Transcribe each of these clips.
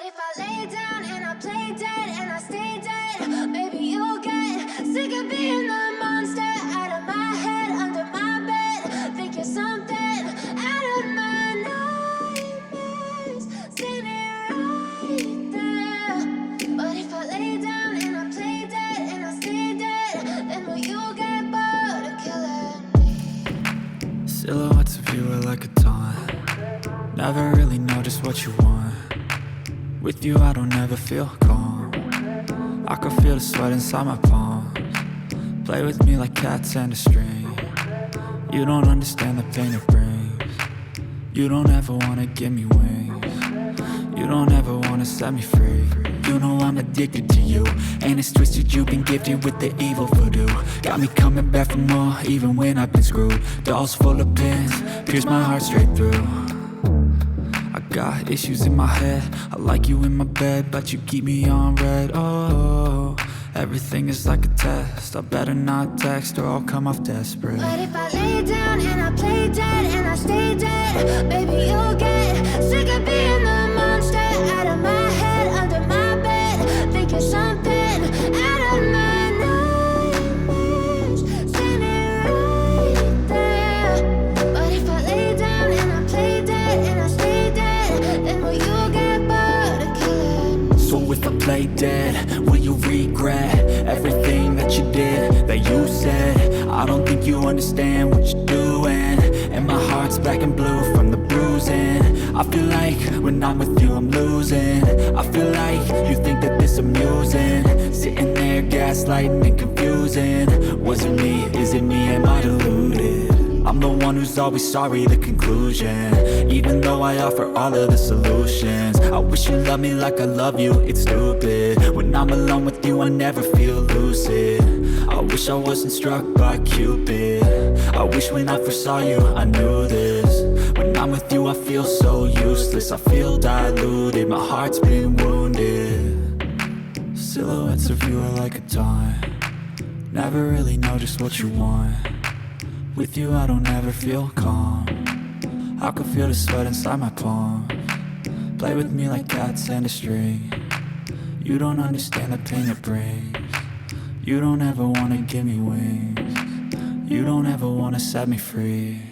if I lay down and I play dead and I stay dead, maybe you'll get sick of being the monster out of my head, under my bed. Think you're something out of my nightmares, standing right there. But if I lay down and I play dead and I stay dead, then will you get bored of killing me? Silhouettes of you are like a taunt. Never really know just what you want. With you I don't ever feel calm. I can feel the sweat inside my palms. Play with me like cats and a string. You don't understand the pain it brings. You don't ever wanna give me wings. You don't ever wanna set me free. You know I'm addicted to you, and it's twisted, you've been gifted with the evil voodoo. Got me coming back for more, even when I've been screwed. Dolls full of pins, pierce my heart straight through. I got issues in my head, I like you in my bed, but you keep me on red. Oh, everything is like a test, I better not text or I'll come off desperate. But if I lay down and I play dead and I stay dead, baby you'll get sick of being the monster out of my head, under my bed. Think you're something out of my nightmares, standing right there. But if I lay down and I play dead and I stay dead, then will you get bored of killing me? So if I play dead, will you regret everything that you did, that you said? I don't think you understand what you're doing, and my heart's black and blue from the bruising. I feel like when I'm with you I'm losing. I feel like you think that this amusing, sitting there gaslighting and confusing. Was it me? Is it me? Am I deluded? I'm the one who's always sorry, the conclusion. Even though I offer all of the solutions, I wish you loved me like I love you, it's stupid. When I'm alone with you I never feel lucid. I wish I wasn't struck by Cupid. I wish when I first saw you I knew this. When I'm with you I feel so useless, I feel diluted, my heart's been wounded. Silhouettes of you are like a taunt. Never really know just what you want. With you I don't ever feel calm. I can feel the sweat inside my palms. Play with me like cats and a string. You don't understand the pain it brings. You don't ever wanna give me wings. You don't ever wanna set me free.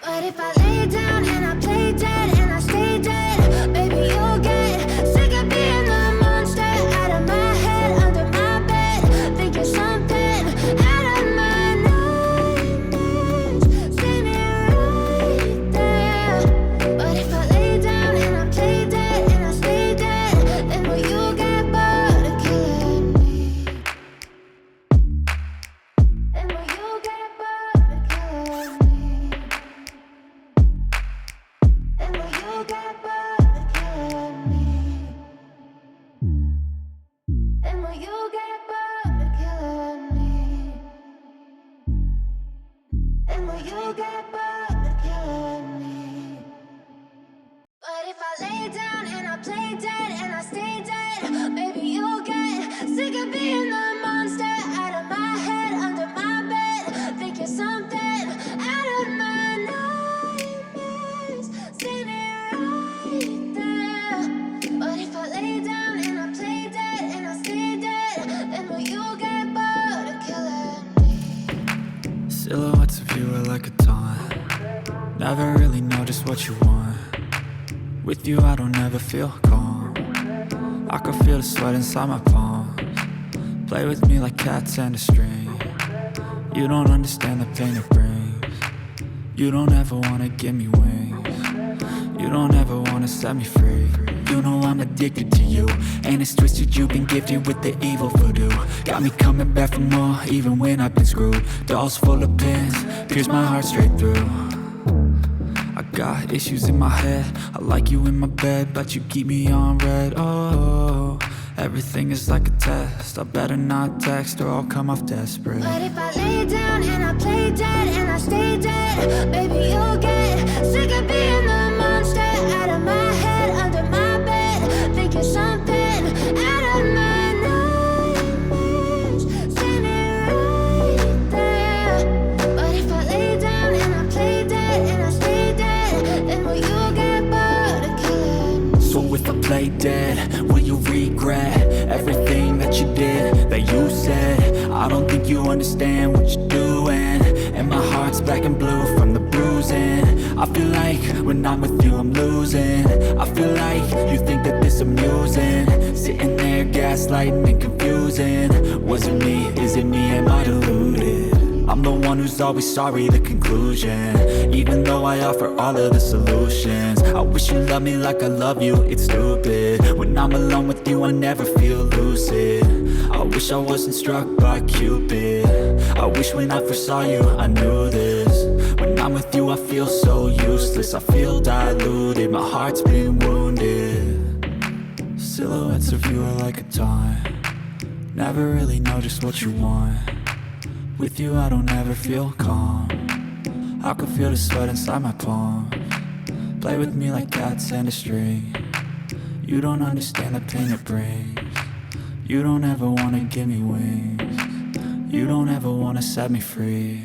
But if I lay down and I play dead and I stay dead, baby you'll get sick of being the monster out of my head, under my bed. Think you're something out of my nightmares, standing right there. But if I lay down and I play dead and I stay dead, then will you get bored of killing me? Then will you get bored of killing me? And will you get bored of killing me? And will you get bored of killing me? And will you get bored of killing me? But if I lay down and I play dead and I stay dead, baby you'll get sick of being the monster out of my head, under my bed. Think you're something out of my nightmares, standing right there. But if I lay down and I play dead and I stay dead, then will you get bored of killing me? Silhouettes of you are like a taunt. Never really know just what you want. With you I don't ever feel calm. I can feel the sweat inside my palms. Play with me like cats and a string. You don't understand the pain it brings. You don't ever wanna give me wings. You don't ever wanna set me free. You know I'm addicted to you, and it's twisted, you've been gifted with the evil voodoo. Got me coming back for more, even when I've been screwed. Dolls full of pins, pierce my heart straight through. I got issues in my head, I like you in my bed, but you keep me on red. Oh, everything is like a test, I better not text or I'll come off desperate. But if I lay down and I play dead and I stay dead, baby you'll get sick of being the monster out of my head, under my bed. Think you're something out of my nightmares, standing right there. But if I lay down and I play dead and I stay dead, then will you get bored of killing me? So if I play dead, will you regret everything that you did, that you said? I don't think you understand what you're doing, and my heart's black and blue from the bruising. I feel like when I'm with you I'm losing. I feel like you think that this amusing, sitting there gaslighting and confusing. Was it me? Is it me? Am I deluded? I'm the one who's always sorry, the conclusion. Even though I offer all of the solutions, I wish you loved me like I love you, it's stupid. When I'm alone with you I never feel lucid. I wish I wasn't struck by Cupid. I wish when I first saw you I knew this. When I'm with you I feel so useless, I feel diluted, my heart's been wounded. Silhouettes of you are like a taunt, never really know just what you want. With you I don't ever feel calm, I can feel the sweat inside my palm. Play with me like cats and a string. You don't understand the pain it brings. You don't ever wanna give me wings. You don't ever wanna set me free.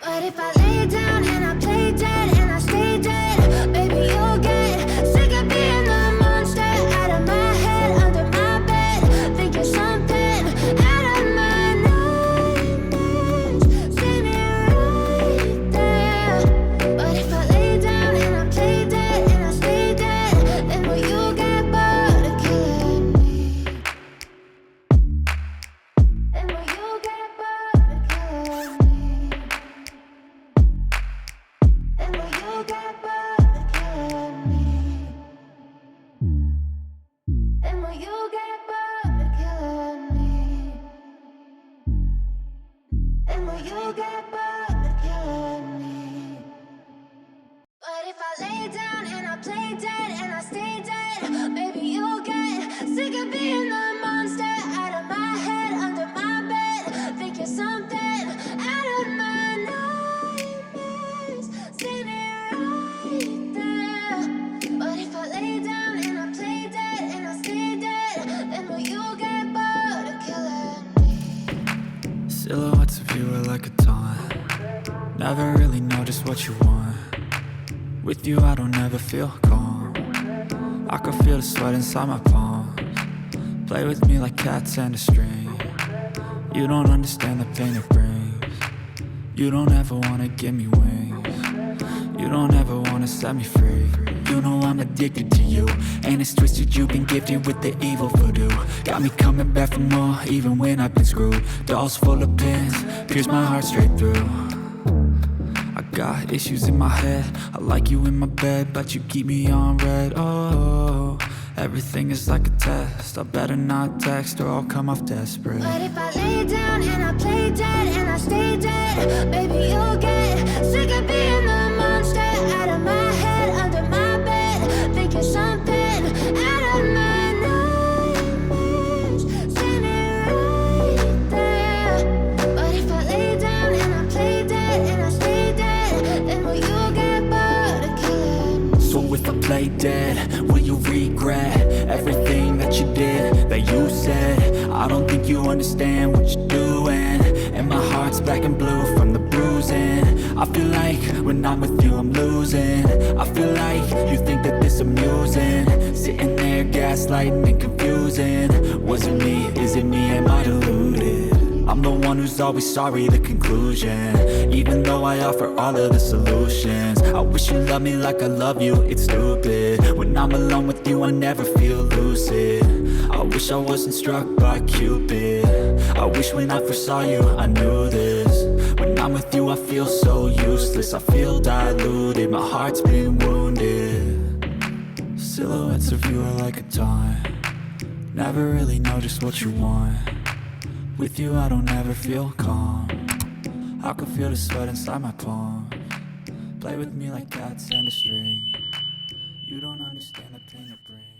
But if I lay down and I play dead and I stay dead, baby you'll get sick of being the monster out of my head, under my bed, thinking something out of my nightmares. See me right there. But if I lay down and I play dead and I stay dead, then will you get bored of killing me? Then will you get bored of killing me? Then will you get bored of killing me? Then will you get bored of killing me? Then will you get bored of killing me? But if I lay down and I play dead and I stay dead, baby you'll get sick of being the monster out of my head, under my bed, thinking something out of my nightmares. See me right there. But if I lay down and I play dead and I stay dead, then will you get bored of killing me? Silhouettes of you are like a taunt, never really know just what you want. With you I don't ever feel calm, I can feel the sweat inside my palms. Play with me like cats and a string. You don't understand the pain it brings. You don't ever wanna give me wings. You don't ever wanna set me free. You know I'm addicted to you, and it's twisted, you've been gifted with the evil voodoo. Got me coming back for more, even when I've been screwed. Dolls full of pins, pierce my heart straight through. I got issues in my head, I like you in my bed, but you keep me on red. Oh, everything is like a test, I better not text or I'll come off desperate. But if I lay down and I play dead and I stay dead, baby you'll get sick of being the monster out of my head, under my bed, thinking something out of my nightmares. See me right there. But if I lay down and I play dead and I stay dead, then will you get bored of killing me? So if I play dead, will you regret everything that you did, that you said? I don't think you understand what you're doing, and my heart's black and blue from the bruising. I feel like when I'm with you I'm losing. I feel like you think that this amusing, sitting there gaslighting and confusing. Was it me? Is it me? Am I deluded? I'm the one who's always sorry, the conclusion. Even though I offer all of the solutions, I wish you loved me like I love you, it's stupid. When I'm alone with you I never feel lucid. I wish I wasn't struck by Cupid. I wish when I first saw you I knew this. When I'm with you I feel so useless, I feel diluted, my heart's been wounded. Silhouettes of you are like a taunt, never really know just what you want. With you I don't ever feel calm, I can feel the sweat inside my palms. Play with me like cats and a string. You don't understand the pain it brings.